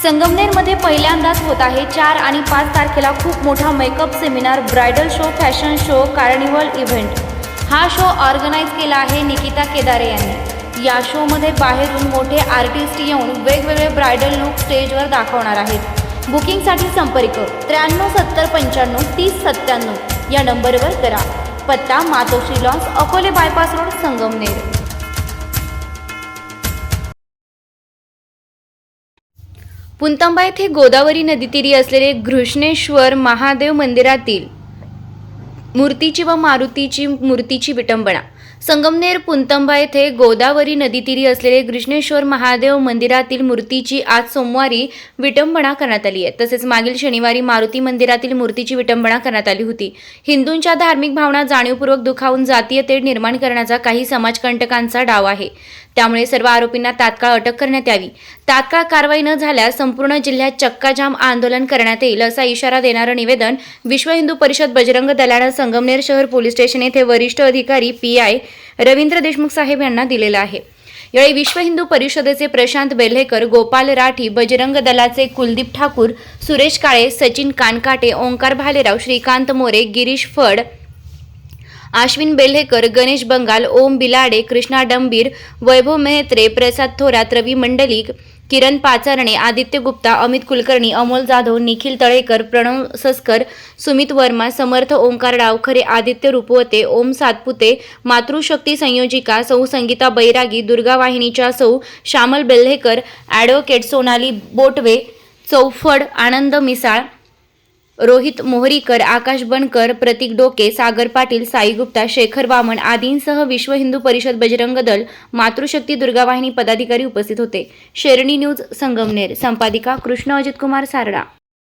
संगमनेरमध्ये पहिल्यांदाच होत आहे 4 आणि 5 तारखेला खूप मोठा makeup seminar, bridal show, fashion show, carnival event. हा शो ऑर्गनाईज केला आहे निकिता केदारे यांनी। या शोमध्ये बाहेरून मोठे आर्टिस्ट येऊन वेगवेगळे ब्रायडल लुक स्टेजवर दाखवणार आहेत। बुकिंगसाठी संपर्क 93 70 95 30 97 या नंबरवर करा। पत्ता Matoshri lawns, Akole bypass road, Sangamner. Puntamba येथे गोदावरी नदीतीरी असलेले घृष्णेश्वर महादेव मंदिरातील मूर्तीची व मारुतीची मूर्तीची विटंबना। संगमनेर पुंतंबा येथे गोदावरी नदीतीरी असलेले घृष्णेश्वर महादेव मंदिरातील मूर्तीची आज सोमवारी विटंबना करण्यात आली आहे। तसेच मागील शनिवारी मारुती मंदिरातील मूर्तीची विटंबना करण्यात आली होती। हिंदूंच्या धार्मिक भावना जाणीवपूर्वक दुखावून जातीय तेढ निर्माण करण्याचा काही समाजकंटकांचा डाव आहे। त्यामुळे सर्व आरोपींना तात्काळ अटक करण्यात यावी। तात्काळ कारवाई न झाल्यास संपूर्ण जिल्ह्यात चक्काजाम आंदोलन करण्यात येईल असा इशारा देणारं निवेदन विश्व हिंदू परिषद बजरंग दलानं संगमनेर शहर पोलीस स्टेशन येथे वरिष्ठ अधिकारी PI रवींद्र देशमुख साहेब यांना दिलेला आहे। यावेळी विश्व हिंदू परिषदेचे प्रशांत बेल्हेकर, गोपाल राठी, बजरंग दलाचे कुलदीप ठाकूर, सुरेश काळे, सचिन कानकाटे, ओंकार भालेराव, श्रीकांत मोरे, गिरीश फड, अश्विन बेल्हेकर, गणेश बंगाल, ओम बिलाडे, कृष्णा डंबीर, वैभव मेहत्रे, प्रसाद थोरात, रवी मंडलिक, किरण पाचारणे, आदित्य गुप्ता, अमित कुलकर्णी, अमोल जाधव, निखिल तळेकर, प्रणव सस्कर, सुमित वर्मा, समर्थ ओंकार डावखरे, आदित्य रुपवते, ओम सातपुते, मातृशक्ती संयोजिका सौ संगीता बैरागी, दुर्गा वाहिनीच्या सौ श्यामल बेल्हेकर, ॲडव्होकेट सोनाली बोटवे, चौफड आनंद मिसाळ, रोहित मोहरीकर, आकाश बनकर, प्रतीक डोके, सागर पाटील, साई गुप्ता, शेखर वामन आदींसह विश्व हिंदू परिषद बजरंग दल, मातृशक्ती दुर्गा वाहिनी पदाधिकारी उपस्थित होते। शेरणी न्यूज संगमनेर, संपादिका कृष्ण अजित कुमार सारडा।